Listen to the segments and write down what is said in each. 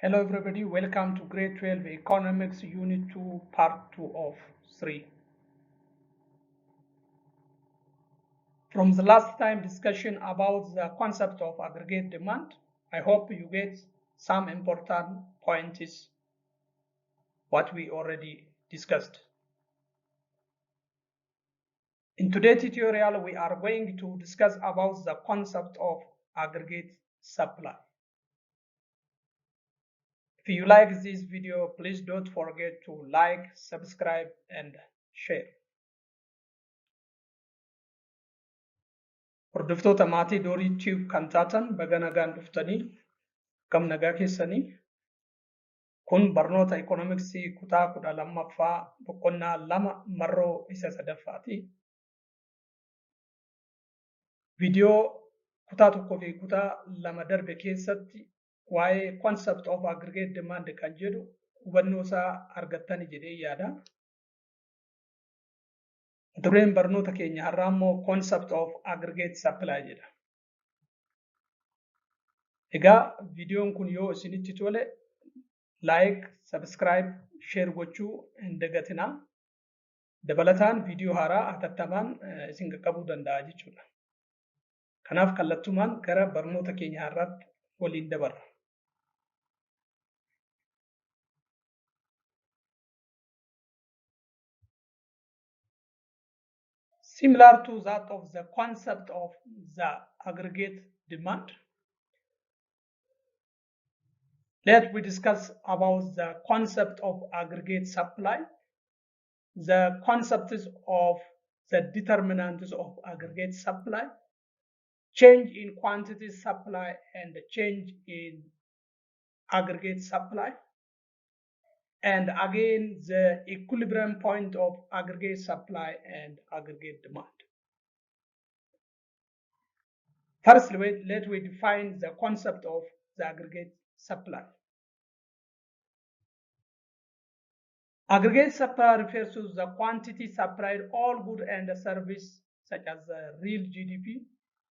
Hello everybody, welcome to grade 12 economics unit 2 part 2 of 3. From the last time discussion about the concept of aggregate demand, I hope you get some important points what we already discussed. In today's tutorial, we are going to discuss about the concept of aggregate supply. If you like this video, please don't forget to like, subscribe, and share. Hordoftoota maatii Dorii Tube kan taatan baga nagaan dhuftanii kam nagaa keessanii kun barnoota ikoonomiksii kutaa 12ffaa boqonnaa 2 marroo isa 3ffaati. Viidiyoo kutaa 1 fi kutaa 2 darbe keessatti waa'ee concept of aggregate demand kan jedhu hubannoo isaa argattanii jedhee yaada. Dureen barnoota keenya har'aa immoo concept of aggregate supply jedha. Egaa viidiyoon kun yoo isinitti tole like, subscribe, share gochuu hin dagatinaa. Dabalataan viidiyoo haaraa hatattamaan isin qaqqabuu danda'a jechuudha. Kanaaf kallattumaan gara barnoota keenya har'aatti waliin dabarra. Similar to that of the concept of the aggregate demand, let we discuss about the concept of aggregate supply, the concepts of the determinants of aggregate supply, change in quantity supply and change in aggregate supply, and again the equilibrium point of aggregate supply and aggregate demand. First, let we define the concept of the aggregate supply. Aggregate supply refers to the quantity supplied all goods and services such as the real GDP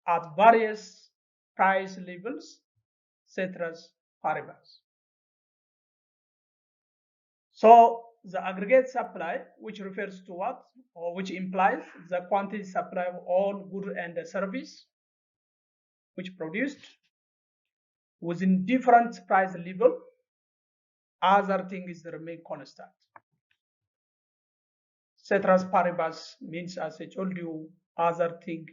at various price levels, ceteris paribus. So the aggregate supply, which refers to what, or which implies the quantity supply of all goods and service which produced within different price level, other things remain constant. Ceteris paribus means, as I told you, other thing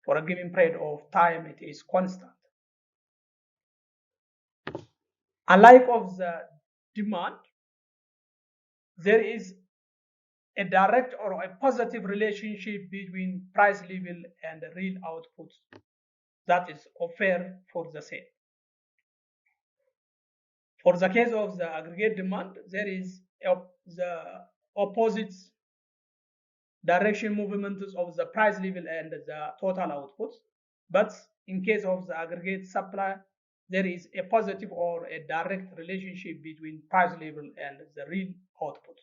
for a given period of time it is constant. Unlike of the demand, there is a direct or a positive relationship between price level and real output that is offered for the sale. For the case of the aggregate demand, there is the opposite direction movements of the price level and the total output. But in case of the aggregate supply, there is a positive or a direct relationship between price level and the real output.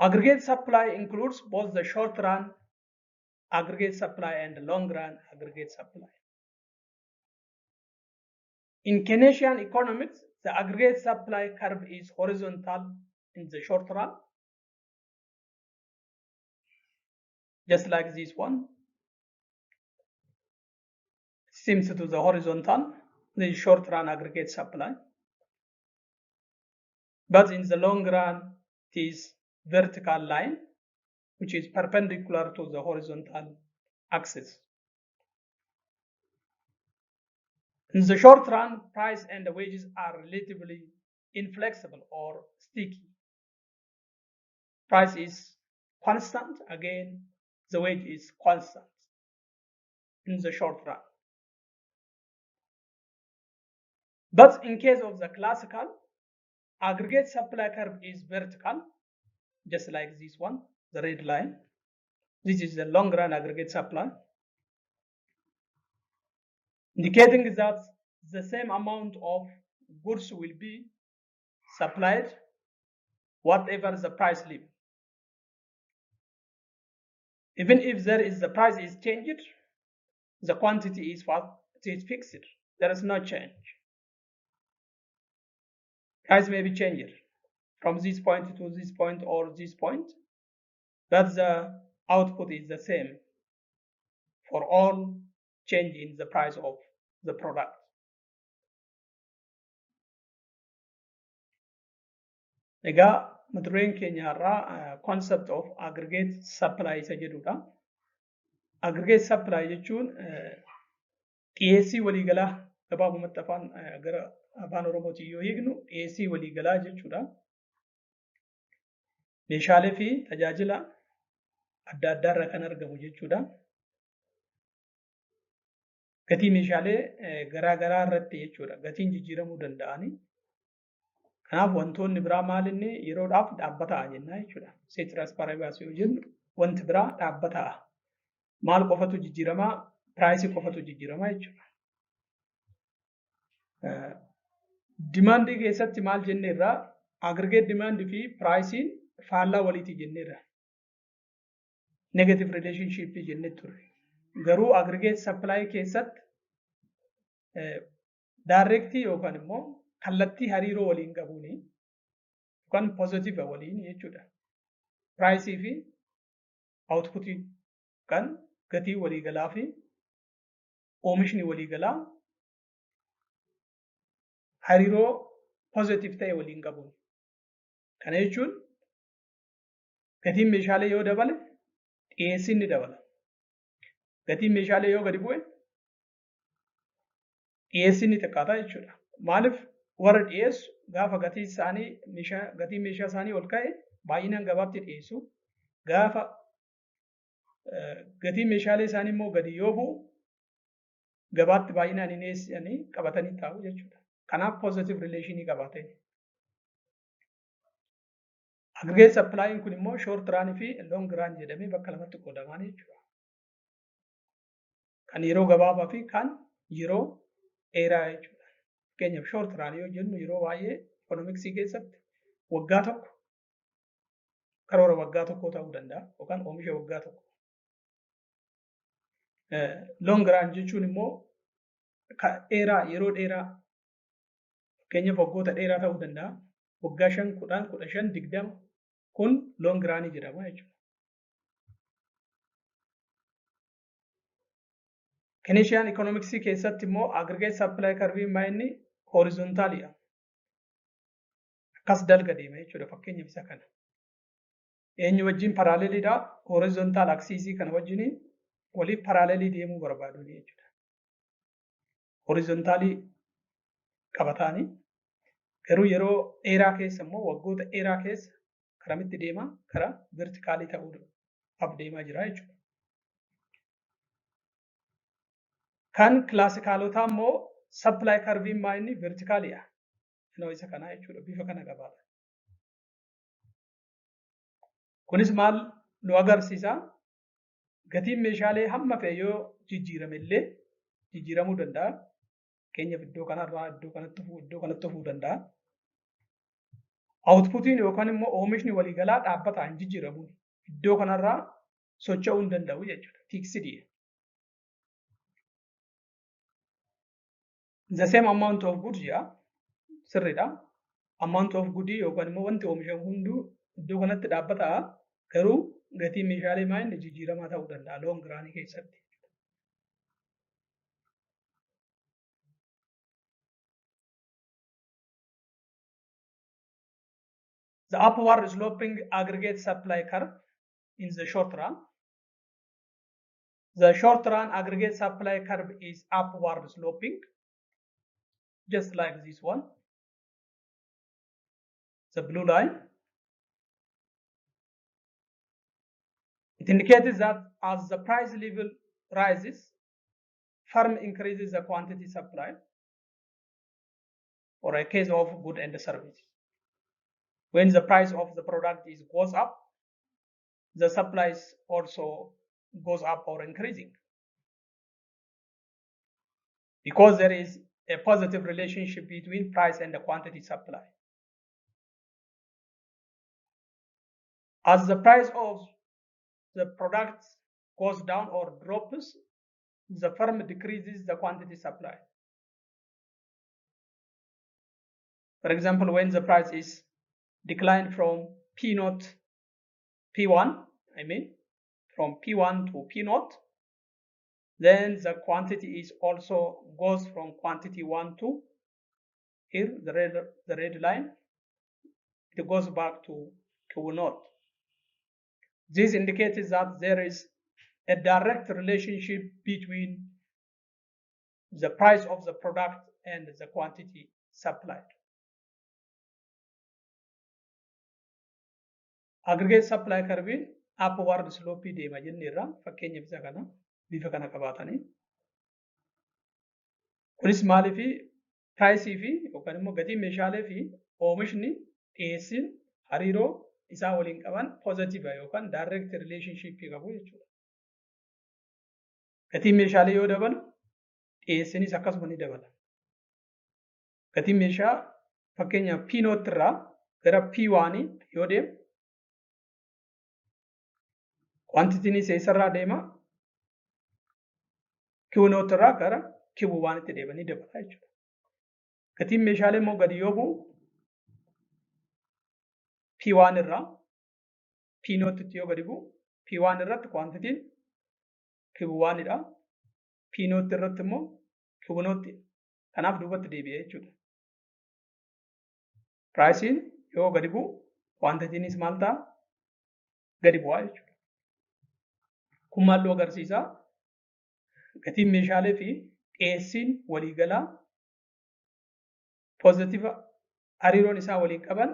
Aggregate supply includes both the short run aggregate supply and long run aggregate supply. In Keynesian economics, the aggregate supply curve is horizontal in the short run, just like this one. Seems to the horizontal, the short run aggregate supply. But in the long run, it is vertical line, which is perpendicular to the horizontal axis. In the short run, price and the wages are relatively inflexible or sticky. Price is constant, again, the wage is constant in the short run. But in case of the classical, aggregate supply curve is vertical, just like this one, the red line. This is the long run aggregate supply, indicating that the same amount of goods will be supplied whatever the price level. Even if the price is changed, the quantity is what is fixed. There is no change. Price may be changed from this point to this point or this point, but the output is the same for all change in the price of the product. Egaa mata dureen keenya irraa concept of aggregate supply isa jedhudha. Aggregate supply jechuun dhiyeessii waliigalaa gabaabumatti gara afaan Oromootiin yoo hiiknu dhiyeessii waliigalaa jechuudha. Meeshaalee fi tajaajila adda addaa irra kan argamu jechuudha. Gatii meeshaalee garaa garaa irratti jechuudha. Gatiin jijjiiramuu danda'ani. Kanaaf wantoonni biraa maalinni yeroodhaaf dhaabbataa jenna jechuudha. Ceteris paribus yoo jennu wanti biraa dhaabbataa. Maal qofatu jijjiiramaa? Piraayisii qofatu jijjiiramaa jechuudha. Dimaandii keessatti maal jenneerraa? Aggregate dimaandii fi piraayisiin faallaa waliiti jenneerra. Negative relationship jennee turre. Garuu aggregate supply keessatti direct yookaan immoo kallattii hariiroo waliin qabuuni yookaan positive waliin jechuudha. Piraayisii fi outputii kan gatii waliigalaa fi oomishni waliigalaa hariiroo positive ta'e waliin qabuuni. Kana jechuun gatiin meeshaalee yoo dabale dhiyeessiin ni dabala. Gatiin meeshaalee yoo gadi bu'e dhiyeessiin ni xiqqaata jechuudha. Maaliif warra dhiyeessu gaafa gatiin meeshaa isaanii ol ka'e baay'inaan gabaatti dhiyeessu. Gaafa gatiin meeshaalee isaanii immoo gadi yoo bu'u gabaatti baay'inaan hin dhiyeessanii qabatanii taa'u jechuudha. Kanaaf positive relationii qabaatee. Aggregate supplying kun immoo short run fi long run jedhamee bakka lamatti qoodaman jechuudha. Kan yeroo gabaabaa fi kan yeroo dheeraa jechuudha. Fakkeenyaaf short run yoo jennu yeroo baay'ee economicsii keessatti waggaa tokko karoora waggaa tokkoo ta'uu danda'a yookaan oomisha waggaa tokko. Long run jechuun immoo dheeraa yeroo dheeraa fakkeenyaaf waggoota dheeraa ta'uu danda'a. Waggaa 5, 10, 15, 20 kun long run jedhama jechuudha. Keynesian economics keessatti immoo aggregate supply curve inni horizontaalidha. Akkas dalga deema jechuudha fakkeenyaaf isa kana. Eenyu wajjin paraalelidha. Horizontal axis kana wajjin waliif paraalelii deemuu barbaadu jechuudha. Horizontaalii qabataanii garuu yeroo dheeraa keessa immoo waggoota dheeraa keessa karamitti deema? Karaa vertikaalii ta'uudhaaf deemaa jira jechuudha. Kan kilaasikaalotaa immoo supply curve inni vertikaalidha. Isa kana jechuudha. Bifa kana qabaata. Kunis maal nu agarsiisa? Gatiin meeshaalee hamma fe'e yoo jijjiirame illee jijjiiramuu danda'a. Fakkeenyaaf iddoo kanarraa iddoo kanatti dhufuu danda'a. Outputiin yookaan immoo oomishni waliigalaa dhaabbataa hin jijjiiramu. Iddoo kanarraa socho'uu hin danda'u jechuudha. Fixedidha. The same amount of goods sirriidha. Amount of goodii yookaan immoo wanti oomishamu hunduu iddoo kanatti dhaabbataa garuu gatiin meeshaalee maayinni jijjiiramaa ta'uu danda'a long run keessatti. The upward sloping aggregate supply curve in the short run. The short run aggregate supply curve is upward sloping. just like this one, the blue line. It indicates that as the price level rises, firm increases the quantity supply for a case of good and service. When the price of the product goes up, the supplies also goes up or increasing, because there is a positive relationship between price and the quantity supply. As the price of the product goes down or drops, the firm decreases the quantity supply. For example, when the price is declined from P0, P1, from P1 to P0, then the quantity is also goes from quantity 1 to here, the red line, it goes back to Q0. This indicates that there is a direct relationship between the price of the product and the quantity supplied. Aggregate supply curve upward slope deema jenneerra fakkeenyaaf isa kana bifa kana qabaatanii. Kunis maaliifi piraayisii fi yookaan immoo gatii meeshaalee fi oomishni dhiyeessiin hariiroo isaa waliin qaban positive yookaan direct relationship qabu jechuudha. Gatiin meeshaalee yoo dabalu dhiyeessiinis akkasuma ni dabala. Gatiin meeshaa fakkeenyaaf P0 irraa gara P1 yoo deemu quantity eessarraa deema Q0 irraa gara Q1 itti deemanii dabala jechuudha. Gatiin meeshaalee immoo gadi yoo bu'u P1 irraa P0 itti yoo gadi bu'u P1 irratti quantity Q1 dha. P0 irratti immoo Q0 kanaaf duubatti deebi'ee jechuudha. Pricein yoo gadi bu'u quantitynis maal ta'a? Gadi bu'aa jechuudha. Kun maal nu agarsiisa? Gatiin meeshaalee fi dhiyeessiin waliigalaa positive hariiroon isaa waliin qaban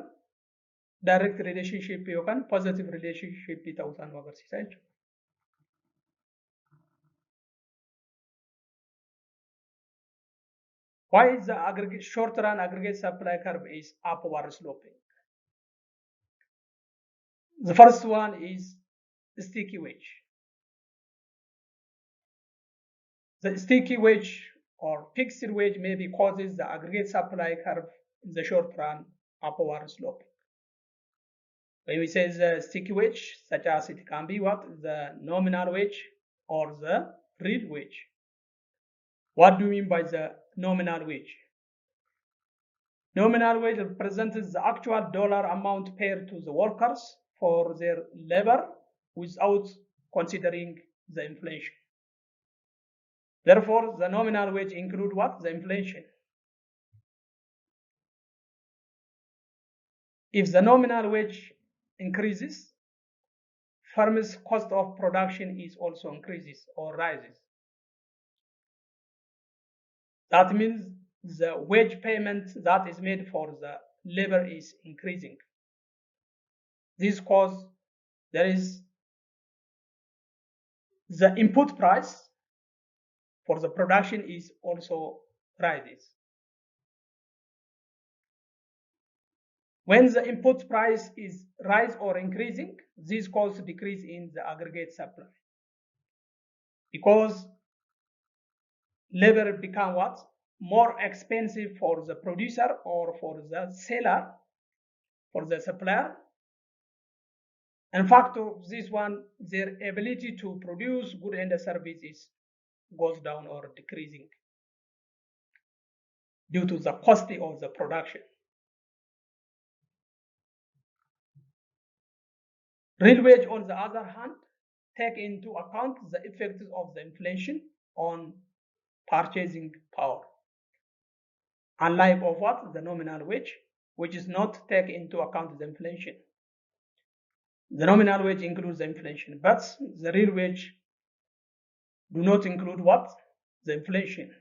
direct relationship yookaan positive relationship ta'uu isaa nu agarsiisa jechuudha. Why is the aggregate short run aggregate supply curve is upward sloping? The first one is sticky wedge. The sticky wedge or fixed wedge maybe causes the aggregate supply curve in the short run upward sloping. When we say the sticky wedge, such as it can be what? The nominal wedge or the real wedge. What do you mean by the nominal wage? Nominal wage represents the actual dollar amount paid to the workers for their labor without considering the inflation. Therefore, the nominal wage include what? The inflation. If the nominal wage increases, firm's cost of production is also increases or rises. That means the wage payment that is made for the labor is increasing. This cause there is the input price for the production is also rises. When the input price is rise or increasing, this causes decrease in the aggregate supply, because labor become what? More expensive for the producer or for the seller, for the supplier. In fact, this one, their ability to produce good and services goes down or decreasing due to the cost of the production. Real wage, on the other hand, take into account the effects of the inflation on purchasing power, unlike of what? The nominal wage, which is not take into account the inflation. The nominal wage includes the inflation, but the real wage do not include what? The inflation.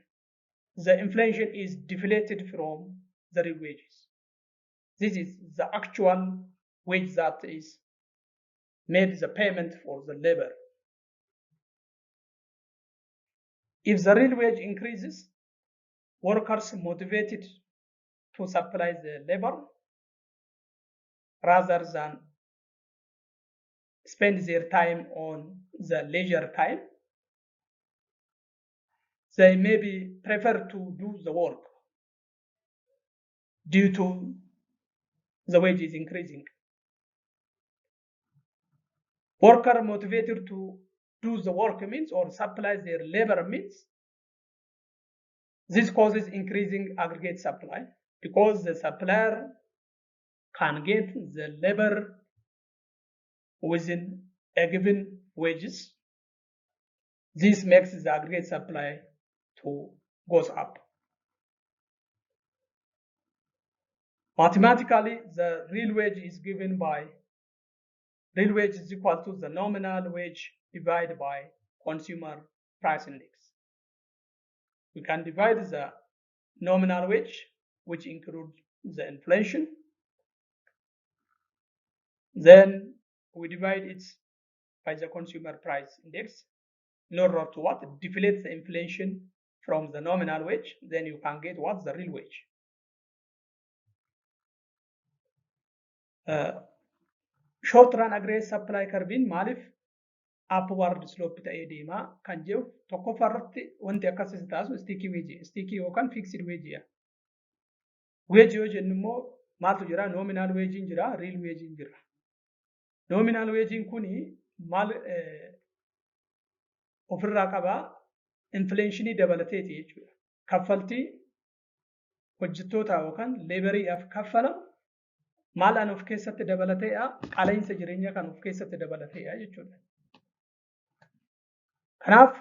the inflation is deflated from the real wages. This is the actual wage that is made the payment for the labor. If the real wage increases, workers motivated to supply the labor rather than spend their time on the leisure time. They maybe prefer to do the work due to the wage is increasing. Worker motivated to do the work means or supply their labor means this causes increasing aggregate supply because the supplier can get the labor within a given wages. This makes the aggregate supply to goes up. Mathematically, the real wage is given by real wage is equal to the nominal wage divided by consumer price index. We can divide the nominal wage, which includes the inflation. Then we divide it by the consumer price index in order to what? Deflate the inflation from the nominal wage. Then you can get what's the real wage. Short run aggregate supply curve maaliif upward slope ta'ee deema kan jedhu tokkoffaa irratti wanti akkasii taasisu sticky wage yookaan fixed wage. Wage yoo jennu immoo maaltu jira? Nominal wage jira, real wage jira. Nominal wage kuni maal ofirraa qabaa? Inflationii dabalateeti jechuudha. Kaffaltii hojjettoota yookaan leebariidhaaf kaffalamu maalaan of keessatti dabalateedha, qaala'insa jireenyaa kan of keessatti dabalateedha jechuudha. Kanaaf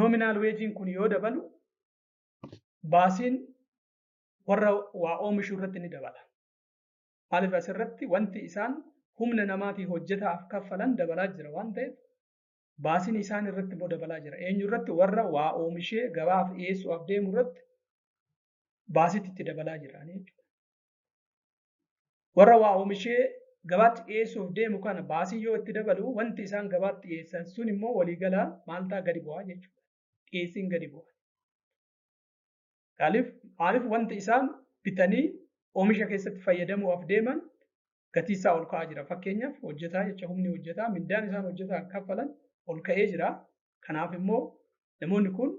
nominal wage kun yoo dabalu baasiin warra waa oomishuu irratti ni dabala. Maaliif asirratti wanti isaan humna namaatii hojjetaaf kaffalan dabalaa jira waan ta'eef baasiin isaan irratti immoo dabalaa jira. Eenyu irratti? Warra waa oomishee gabaaf dhiyeessuuf deemu irratti baasiitti itti dabalaa jira jechuudha. Warra waa oomishee gabaatti dhiyeessuuf deemu kana baasii yoo itti dabalu wanti isaan gabaatti dhiyeessan sun immoo waliigalaa maal ta'a? Gadi bu'aa jechuudha. Dhiyeessiin gadi bu'a. Maaliif wanti isaan bitanii oomisha keessatti fayyadamuuf deeman gatii isaa ol ka'aa jira. Fakkeenyaaf hojjetaa jecha humni hojjetaa mindaan isaan hojjetaa kaffalan ol ka'ee jira. Kanaaf immoo namoonni kun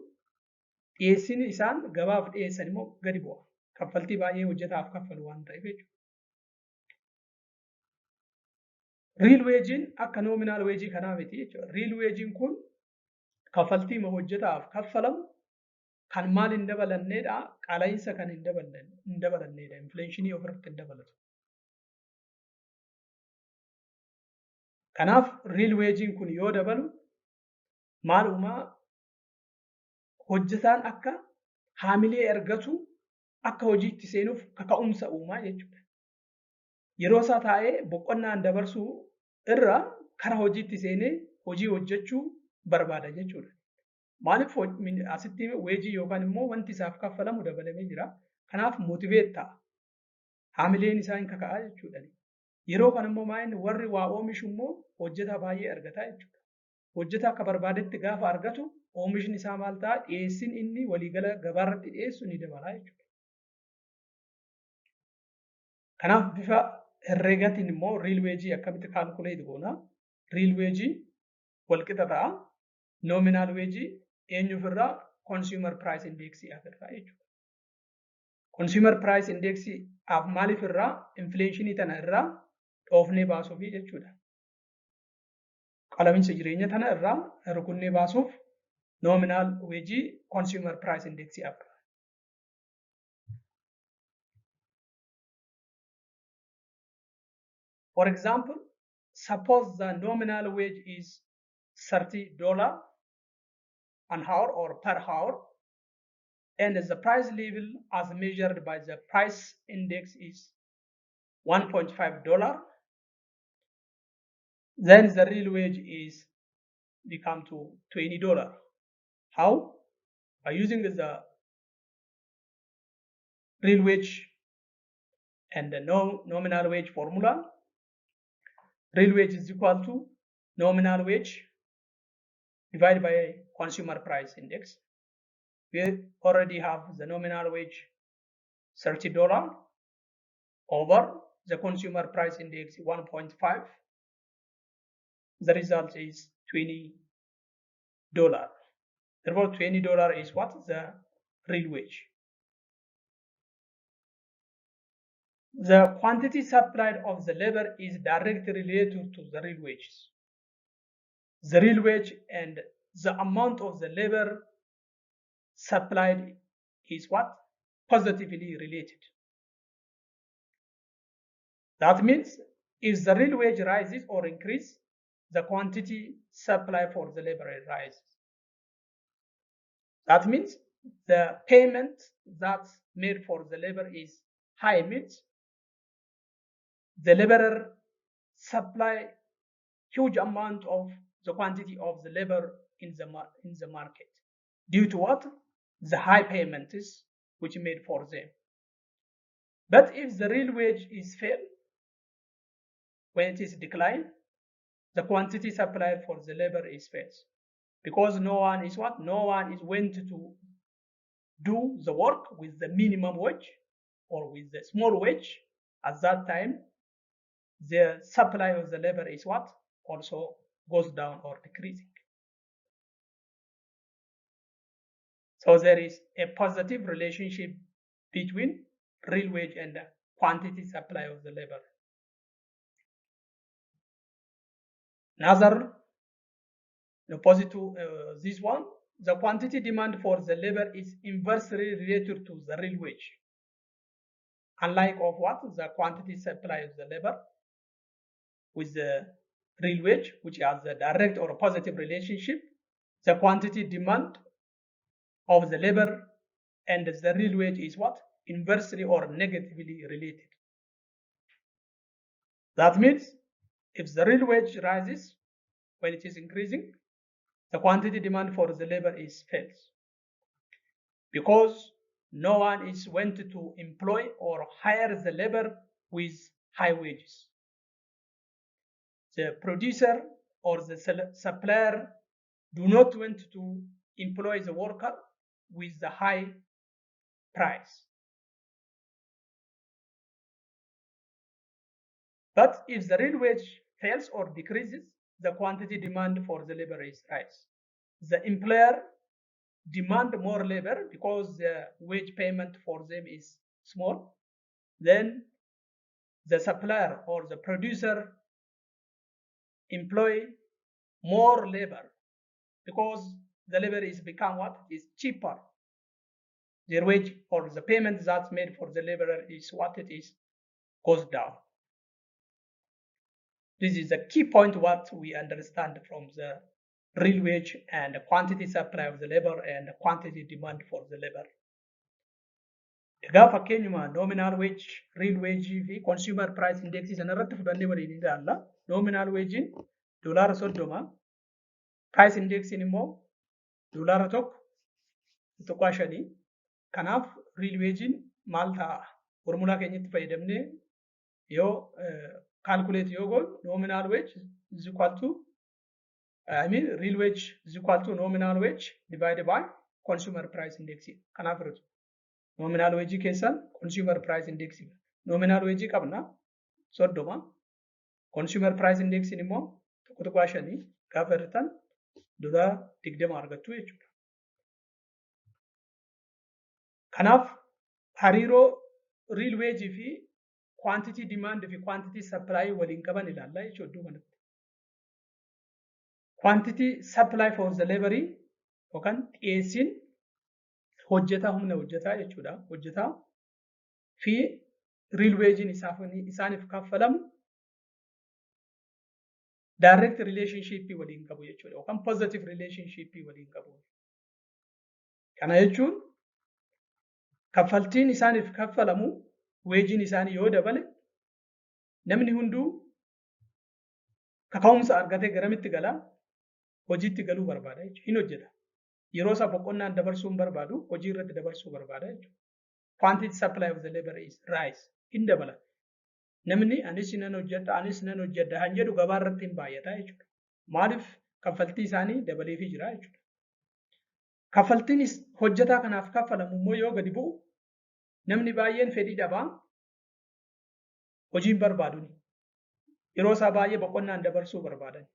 dhiyeessiin isaan gabaaf dhiyeessan immoo gadi bu'a. Kaffaltii baay'ee hojjetaaf kaffalu waan ta'eef jechuudha. Real wage akka nominal wage kanaa miti jechuudha. Real wage kun kaffaltii hojjetaaf kaffalamu kan maal hin dabalanneedha? Qaala'insa kan hin dabalanneedha. Inflationii ofirratti hin dabalatu. Kanaaf real wage kun yoo dabalu maalumaa hojjetaan akka haamilee argatu akka hojiitti seenuuf kaka'umsa uumaa jechuudha. Yeroo isaa taa'ee boqonnaan dabarsuu irra kara hojiitti seenee hojii hojjechuu barbaada jechuudha. Maaliif asitti weejii yookaan immoo wanti isaaf kaffalamu dabalamee jira. Kanaaf motiveet ta'a. Haamileen isaa hin kaka'aa jechuudha. Yeroo kana immoo maayini warri waa oomishu immoo hojjetaa baay'ee argataa jechuudha. Hojjetaa akka barbaadetti gaafa argatu oomishni isaa maal ta'a? Dhiyeessiin inni waliigala gabaarratti dhiyeessu ni dabala jechuudha. Kanaaf bifa herreegaatiin immoo real wage akkamitti kaalkuleet goona? Real wage walqixa ta'a. Nominal wage eenyuuf irraa? Consumer price index irraa jechuudha. Consumer price index maaliif irraa? Inflationii tana irraa dhoofnee baasuuf jechuudha. Qaala'insa jireenya tana irraa rukunnee baasuuf nominal wage consumer price index irraa. For example, suppose the nominal wage is $30 an hour or per hour, and the price level as measured by the price index is $1.5. Then the real wage is become to $20. How? By using the real wage and the nominal wage formula. Real wage is equal to nominal wage divided by consumer price index. We already have the nominal wage $30 over the consumer price index 1.5. The result is $20. Therefore, $20 is what? The real wage. The quantity supplied of the labor is directly related to the real wages. The real wage and the amount of the labor supplied is what? Positively related. That means if the real wage rises or increases, the quantity supply for the labor rises. That means the payment that's made for the labor is high, means the laborer supply huge amount of the quantity of the labor in the market due to what? The high payment is which made for them. But if the real wage is fail, when it is declined, the quantity supplied for the labor is fails, because no one is what? No one is went to do the work with the minimum wage or with the small wage. At that time, the supply of the labor is what? Also goes down or decreasing. So there is a positive relationship between real wage and the quantity supply of the labor. Another opposite to this one, the quantity demand for the labor is inversely related to the real wage. Unlike of what? The quantity supply of the labor with the real wage, which has a direct or a positive relationship, the quantity demand of the labor and the real wage is what? Inversely or negatively related. That means if the real wage rises when it is increasing, the quantity demand for the labor is fails, because no one is went to employ or hire the labor with high wages. The producer or the supplier do not want to employ the worker with the high price. But if the real wage fails or decreases, the quantity demand for the labor is rise. The employer demand more labor because the wage payment for them is small. Then the supplier or the producer employ more labor because the labor is become what? Is cheaper. Their wage or the payment that's made for the laborer is what it is, goes down. This is a key point what we understand from the real wage and the quantity supply of the labor and the quantity demand for the labor. Egaa fakkeenyuma nominal wage, real wage fi consumer price index sanarratti fudhannee waliin ilaalla. Nominal wage $30, price index immoo $1.5. Kanaaf real wage maal ta'a? Formula keenyatti fayyadamnee yoo calculate yoo goon nominal wage is equal to real wage is equal to nominal wage divided by consumer price index. Kanaaf nominal wage keessan consumer price index. Nominal wage qabna 30, consumer price index immoo 1.5 gaafa irratti $20 argattu jechuudha. Kanaaf hariiroo real wage fi quantity demand fi quantity supply waliin qaban ilaalla jechuudha. Quantity supply for the labor yookaan dhiyeessiin hojjetaa humna hojjetaa jechuudha. Hojjetaa fi real wage isaaniif kaffalamu direct relationship waliin qabu jechuudha yookaan positive relationship waliin qabu. Kana jechuun kaffaltiin isaaniif kaffalamu weejiin isaanii yoo dabale namni hunduu kaka'umsa argatee garamitti gala? Hojiitti galuu barbaada jechuudha. Hin hojjeta. Yeroo isaa boqonnaan dabarsuu hin barbaadu, hojii irratti dabarsuu barbaada jechuudha. quantity supply of the labor is rise. In dabala. Namni anis nan hojjedha han jedhu gabaa irratti hin baay'ata jechuudha. Maaliif kaffaltii isaanii dabaleefii jira jechuudha. Kaffaltiin hojjetaa kanaaf kaffalamu immoo yoo gadi bu'u namni baay'een fedhii dhabaa hojii hin barbaaduni. Yeroo isaa baay'ee boqonnaan dabarsuu barbaadan.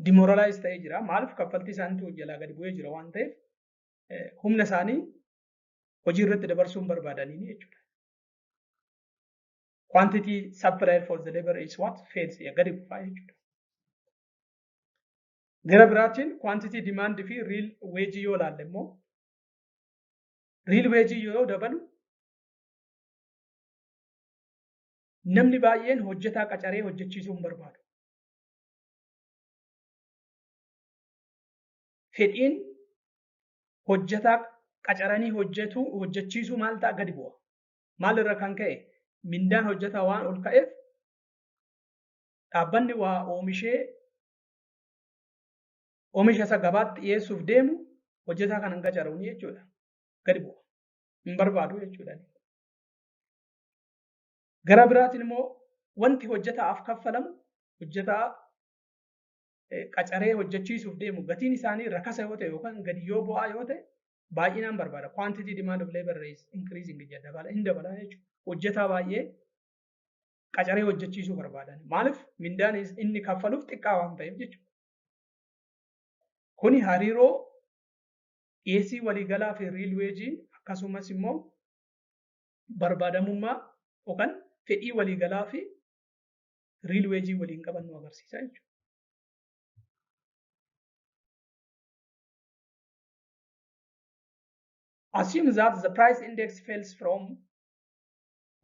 Demoralize ta'ee jira. Maaliif kaffaltii isaaniitu jalaa gadi bu'ee jira waan ta'eef humna isaanii hojii irratti dabarsuu hin barbaadanii jechuudha. Quantity supplied for the labor is what? Fails. Gadi bufaa jechuudha. Gara biraatiin quantity demand fi real wage yoo ilaalle immoo real wage yoo dabalu namni baay'een hojjetaa qacaree hojjechiisuu hin barbaadu. Fedhiin hojjetaa qacaranii hojjechiisuu maal ta'a gadi bu'a. Maal irra kan ka'e mindaan hojjetaa waan ol ka'eef dhaabbanni waa oomishee oomisha isa gabaatti dhiyeessuuf deemu hojjetaa kan hin qacaruuni jechuudha. Gadi bu'a. Hin barbaadu jechuudha. Gara biraatiin immoo wanti hojjetaaf kaffalamu hojjetaa qacaree hojjechiisuuf deemu gatiin isaanii rakasa yoo ta'e yookaan gadi yoo bu'aa yoo ta'e baay'inaan barbaada. Quantity demand of labor is increasing jedha hin dabalaa jechuudha. Hojjetaa baay'ee qacaree hojjechiisuu barbaadan. Maaliif mindaan inni kaffaluuf xiqqaa waan ta'eef jechuudha. Kuni hariiroo dhiyeessii waliigalaa fi real wage akkasumas immoo barbaadamummaa yookaan fedhii waliigalaa fi real wage waliin qaban nu agarsiisa jechuudha. Assume that the price index falls from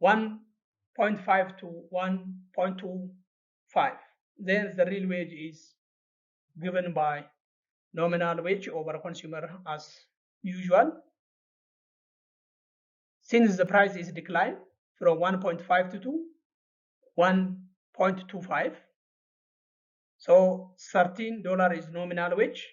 1.5 to 1.25. Then the real wage is given by nominal wage over consumer as usual. Since the price is declined from 1.5 to 1.25, so $13 is nominal wage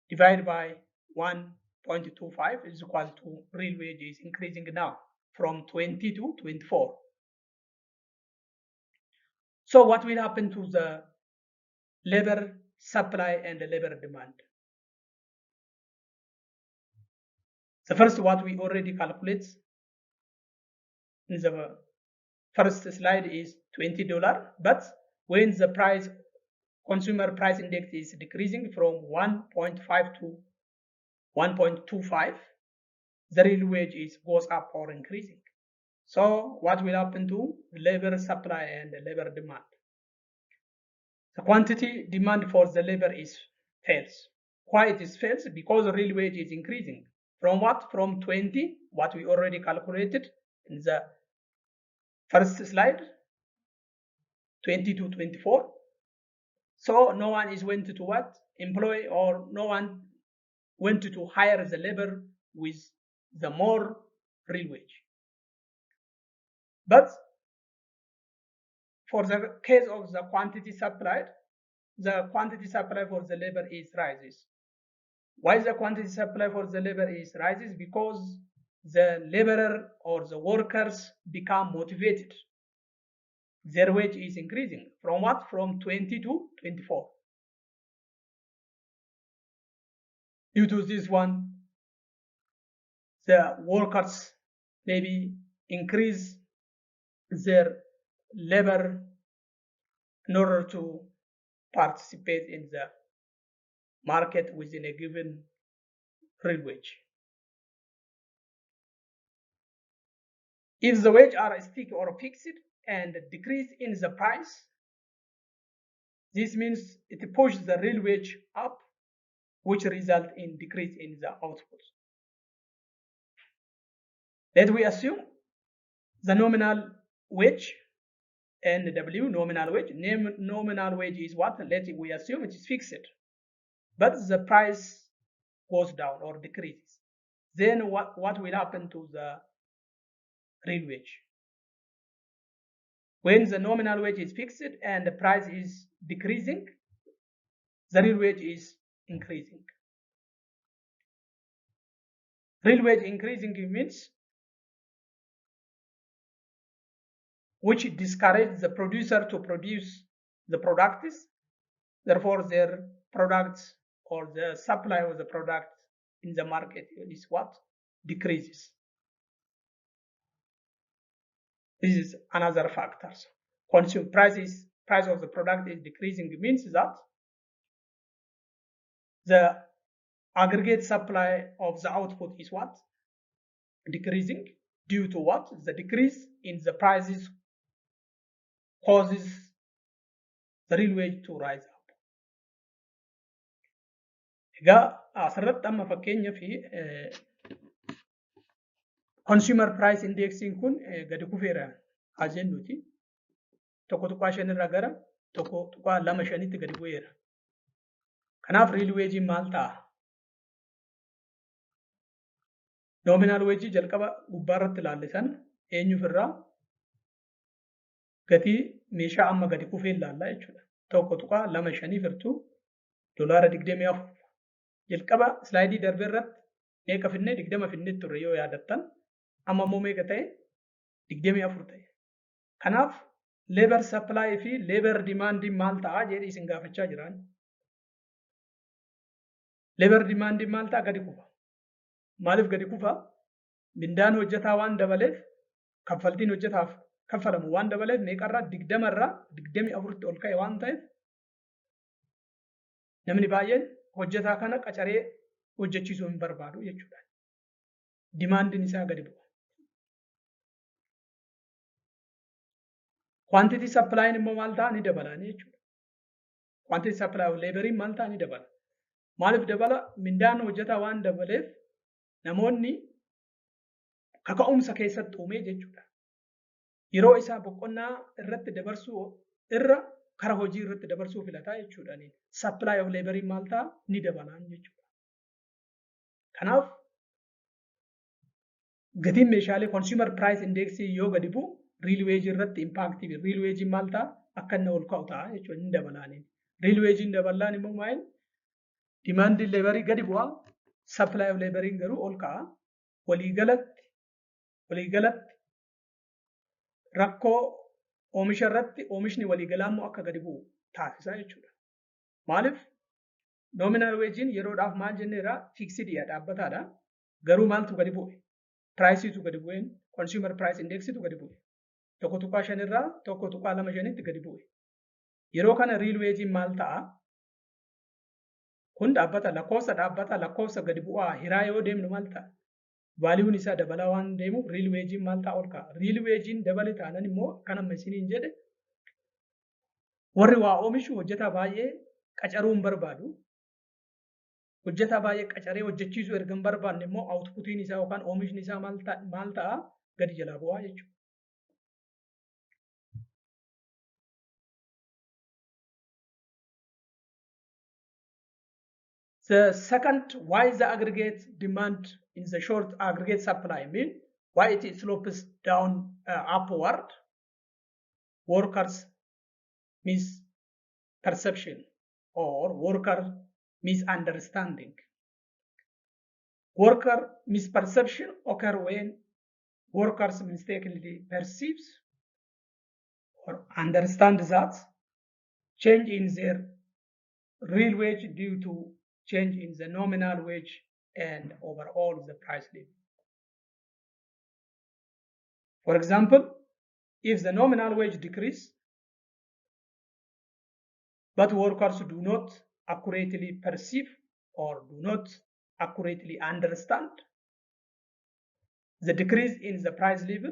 divided by 1.25 is equal to real wage is increasing now from 20 to 24. So what will happen to the labor supply and the labor demand? The first what we already calculate in the first slide is $20, but when the price consumer price index is decreasing from 1.5 to 1.25, the real wage goes up or increasing. So what will happen to the labor supply and the labor demand? The quantity demand for the labor fails. Why it fails? Because the real wage is increasing. From what? From 20, what we already calculated in the first slide, 20 to 24. So no one is went to what? Employ, or no one went to hire the labor with the more real wage. But for the case of the quantity supplied, the quantity supply for the labor rises. Why the quantity supply for the labor rises? Because the laborer or the workers become motivated. Their wage is increasing. From what? From 20 to 24. Due to this one, the workers maybe increase their labor in order to participate in the market within a given real wage. If the wage are sticky or fixed and decrease in the price, this means it pushes the real wage up, which result in decrease in the output. Let we assume the nominal wage NW, nominal wage. Nominal wage is what? We assume it is fixed, but the price goes down or decreases. Then what will happen to the real wage? When the nominal wage is fixed and the price is decreasing, the real wage is increasing. Real wage increasing means which discourage the producer to produce the products. Therefore, their products or the supply of the product in the market is what? Decreases. This is another factor. Consumer price of the product is decreasing means that the aggregate supply of the output is what? Decreasing due to what? The decrease in the prices causes the real wage to rise up. Egaa asirratti amma fakkeenyaa fi consumer price indexing kun gadi kufeera haa jennuti. Tokko tuqaa shanirraa gara tokko tuqaa lama shanitti gadi bu'eera. Kanaaf real wage maal ta'a? Nominal wage jalqaba gubbaarratti ilaalle sana eenyuuf irraa gatii meeshaa amma gadi kufee ilaalla jechuudha. Tokko tuqaa lama shanii firtuu $24 jalqaba slaayidii darbee irratti meeqa finnee 20 finnee turre yoo yaadattan amma immoo meeqa ta'e 24 ta'e. Kanaaf labor supply fi labor demand maal ta'a jedhee isin gaafachaa jiraan. Labor demand maal ta'a? Gadi kufa. Maaliif gadi kufa? Mindaan hojjetaa waan dabaleef kaffaltiin hojjetaaf kaffalamu waan dabaleef meeqarraa 20 irraa 24tti ol ka'e waan ta'eef namni baay'een hojjetaa kana qacaree hojjechiisuu hin barbaadu jechuudha. Dimaandiin isaa gadi bu'a. Quantity supply immoo maal ta'a? Ni dabala jechuudha. Quantity supply of labor maal ta'a? Ni dabala. Maaliif dabala? Mindaan hojjetaa waan dabaleef namoonni kaka'umsa keessatti uumee jechuudha. Yeroo isaa boqonnaa irratti dabarsuu irra kara hojii irratti dabarsuu filataa jechuudha. Supply of labor maal ta'a? Ni dabalaan jechuudha. Kanaaf gatiin meeshaalee consumer price index yoo gadi bu'u real wage irratti impact real wage maal ta'a? Akka inni ol ka'u ta'a jechuudha. Ni dabalaan. Real wage dabalaan immoo maal? Demand labor gadi bu'a. Supply of labor garuu ol ka'a. Waliigalatti rakkoo oomisha irratti oomishni waliigalaa immoo akka gadi bu'u taasisa jechuudha. Maaliif? Nominal wage yeroodhaaf maal jenneera? Fixedidha, dhaabbataadha. Garuu maaltu gadi bu'e? Priceetu gadi bu'een consumer price indexitu gadi bu'e. Tokko tuqaa shanirraa tokko tuqaa lama shanitti gadi bu'e. Yeroo kana real wage maal ta'a? Kun lakkoofsa gadi bu'aa hiraa yoo deemnu maal ta'a? Vaaliiwun isaa dabalaa waan deemuuf real wage maal ta'a? Ol ka'a. Real wage dabale taanan immoo kan amma isiniin jedhe warri waa oomishu hojjetaa baay'ee qacaruu hin barbaadu. Hojjetaa baay'ee qacaree hojjechiisuu erga hin barbaanne immoo outputiin isaa yookaan oomishni isaa maal ta'a? Gadi jalaa bu'aa jechuudha. The second, why the aggregate demand in the short aggregate supply mean why it slopes down upward? Workers misperception or worker misunderstanding. Worker misperception occur when workers mistakenly perceives or understand that change in their real wage due to change in the nominal wage and overall the price level. For example, if the nominal wage decrease, but workers do not accurately perceive or do not accurately understand the decrease in the price level,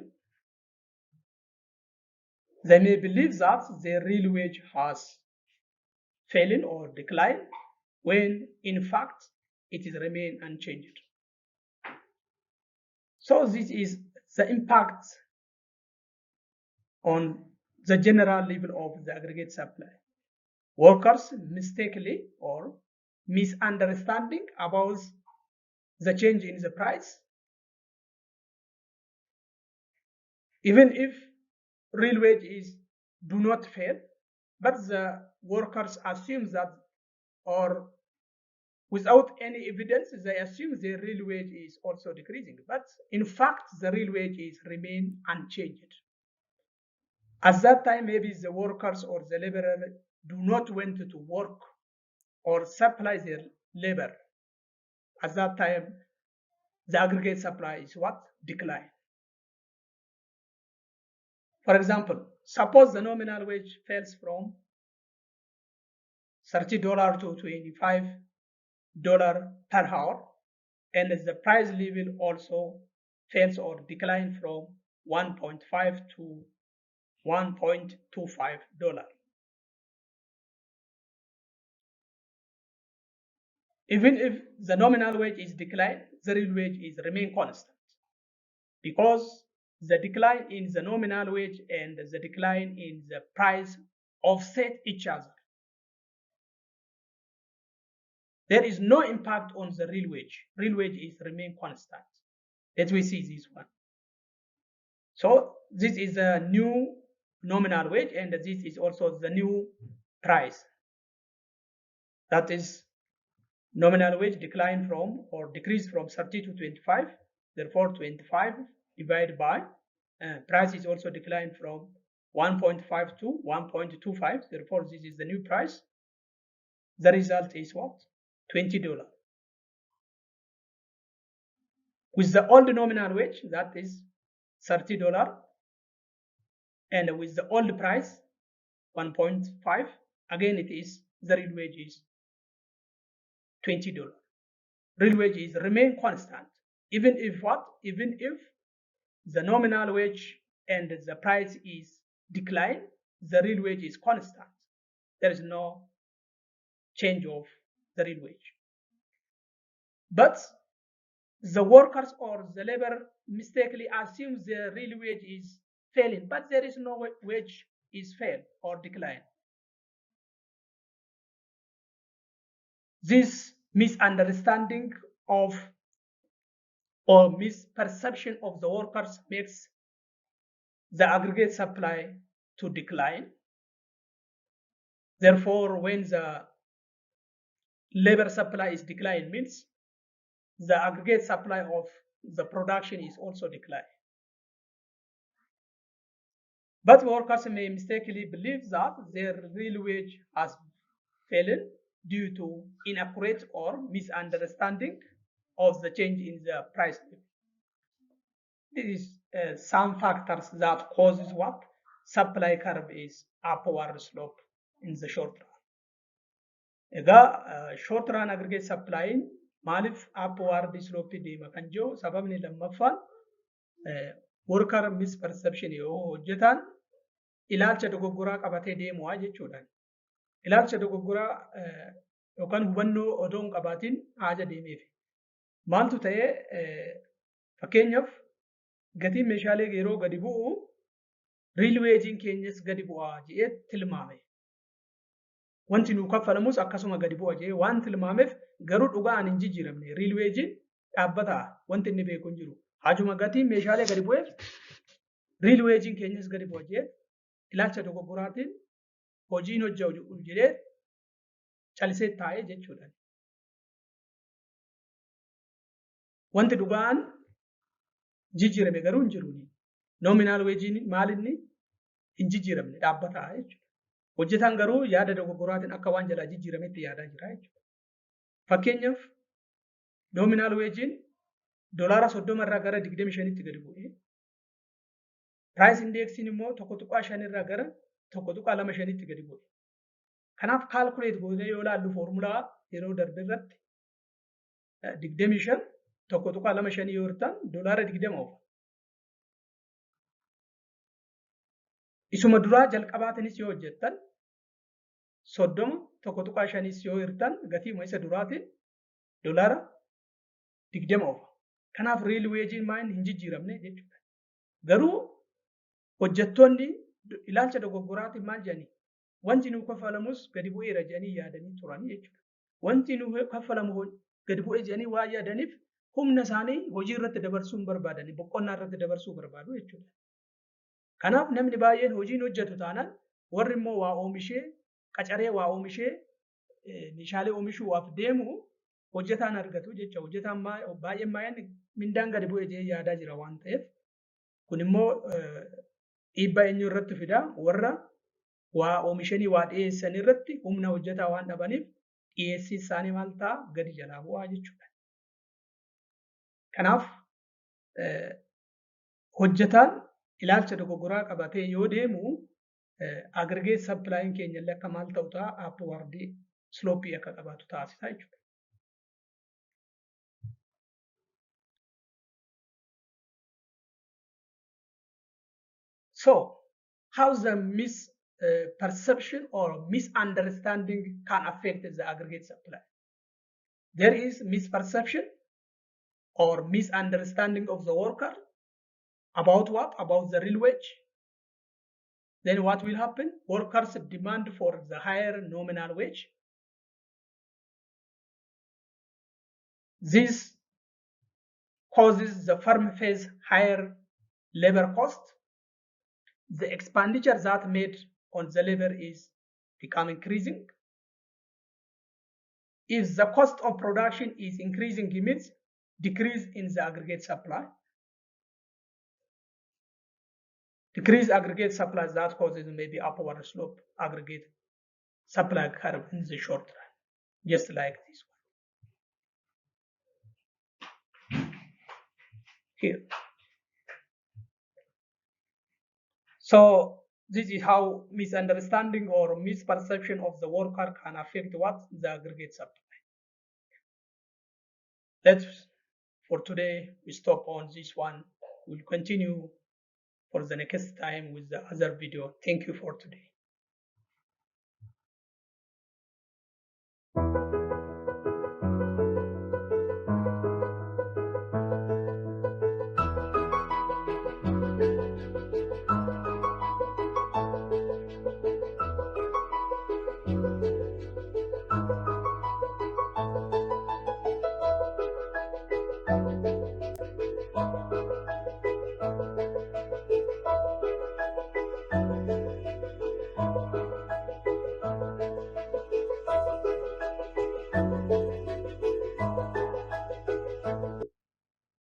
they may believe that their real wage has fallen or declined when in fact it is remain unchanged. So this is the impact on the general level of the aggregate supply. Workers mistakenly or misunderstanding about the change in the price, even if real wages do not fail, but the workers assume that or Without any evidence, they assume the real wage is also decreasing. But in fact, the real wage is remain unchanged. At that time, maybe the workers or the laborer do not want to work or supply their labor. At that time, the aggregate supply is what? Decline. For example, suppose the nominal wage falls from $30 to $25 per hour, and the price level also fails or decline from 1.5 to $1.25. Even if the nominal wage is declined, the real wage is remain constant, because the decline in the nominal wage and the decline in the price offset each other. There is no impact on the real wage. Real wage is remain constant. Let me see this one. So this is a new nominal wage, and this is also the new price. That is, nominal wage decline from or decrease from 30 to 25. Therefore, 25 divided by price is also declined from 1.5 to 1.25. Therefore, this is the new price. The result is what? $20. With the old nominal wage, that is $30, and with the old price 1.5, again it is the real wage is $20. Real wage is remain constant, even if what? Even if the nominal wage and the price is declined, the real wage is constant. There is no change of the real wage. But the workers or the labor mistakenly assume the real wage is failing, but there is no wage is fail or decline. This misunderstanding of or misperception of the workers makes the aggregate supply to decline. Therefore, when the labor supply is declined, means the aggregate supply of the production is also declined. But workers may mistakenly believe that their real wage has fallen due to inaccurate or misunderstanding of the change in the price level. This is some factors that causes what? Supply curve is upward slope in the short run. Short run aggregate supply maalif upward slope deema kan jiru sababni lammaffaan worker misperception yoo hojjetan ilaalcha dogoggoraa qabatee deemu'a jechuudha. Ilaalcha dogoggoraa yookaan hubannoo odoo hin qabaatiin haja deemeef. Maaltu ta'ee fakkeenyaaf gatiin meeshaalee yeroo gadi bu'u real wage'n keenyas gadi bu'a jedhee tilmaame. Wanti nu kaffalamus akkasuma gadi bu'a jedhee waan tilmaameef garuu dhugaan hin jijjiiramne. Real wage'n dhaabbataa wanti inni beeku hin jiru. Hajuma gatiin meeshaalee gadi bu'eef real wage'n keenyas gadi bu'a jedhee ilaalcha dogoggoraatiin hojiin hojjetu jedhee calisee taa'ee jechuudha. Wanti dhugaan jijjiirame garuu hin jiru. Nominal wage'n maal inni hin jijjiiramne dhaabbataa jechuudha. Hojjetaan garuu yaada dogoggoraatiin akka waan jalaa jijjiirametti yaadaa jira jechuudha. Fakkeenyaaf nominal wage'n $30 irraa gara 25tti gadi bu'ee price indexin immoo 1.5 irraa gara 1.25tti gadi bu'e. Kanaaf calculate gootee yoo ilaallu formulaa yeroo darbe irratti 25 1.25 yoo hirtan $20 oofa. Isuma duraa jalqabaatinis yoo hojjettan 30 1.5 yoo hirtan gatiima isa duraatiin $20 oofa. Kanaaf real wage'n maal hin jijjiiramne jechuudha. Garuu hojjettoonni ilaalcha dogoggoraatiin maal jedhani? Wanti nu kaffalamus gadi bu'eera jedhanii yaadanii turan jechuudha. Wanti nu kaffalamu gadi bu'ee jedhanii waa yaadaniif humna isaanii hojii irratti dabarsuu barbaadanii boqonnaa irratti dabarsuu barbaadu jechuudha. Kanaaf namni baay'een hojiin hojjetu taanaan warri immoo waa oomishee qacaree waa oomishee meeshaalee oomishuudhaaf deemu hojjetaan argatu jecha hojjetaan baay'een mindaan gadi bu'e jee yaadaa jira waan ta'eef kun immoo dhiibbaa eenyu irratti fida warra waa oomishanii waa dhiyeessan irratti humna hojjetaa waan dhabaniif dhiyeessii isaanii maal ta'a gadi jalaa bu'aa jechuudha. Kanaaf hojjetaan ilaalcha dogoggoraa qabatee yoo deemu aggregate supplying keenya illee akka maal ta'u ta'a upward slope akka qabaatu taasisa jechuudha. So, how the misperception or misunderstanding can affect the aggregate supply? There is misperception or misunderstanding of the worker about what? About the real wage. Then what will happen? Workers demand for the higher nominal wage. This causes the firm face higher labor cost. The expenditure that made on the labor is become increasing. If the cost of production is increasing, it means decrease in the aggregate supply. Decrease aggregate supply that causes maybe upward slope aggregate supply curve in the short run, just like this one here. So this is how misunderstanding or misperception of the worker can affect what? The aggregate supply. Let's, for today, we stop on this one. We'll continue for the next time with the other video. Thank you for today.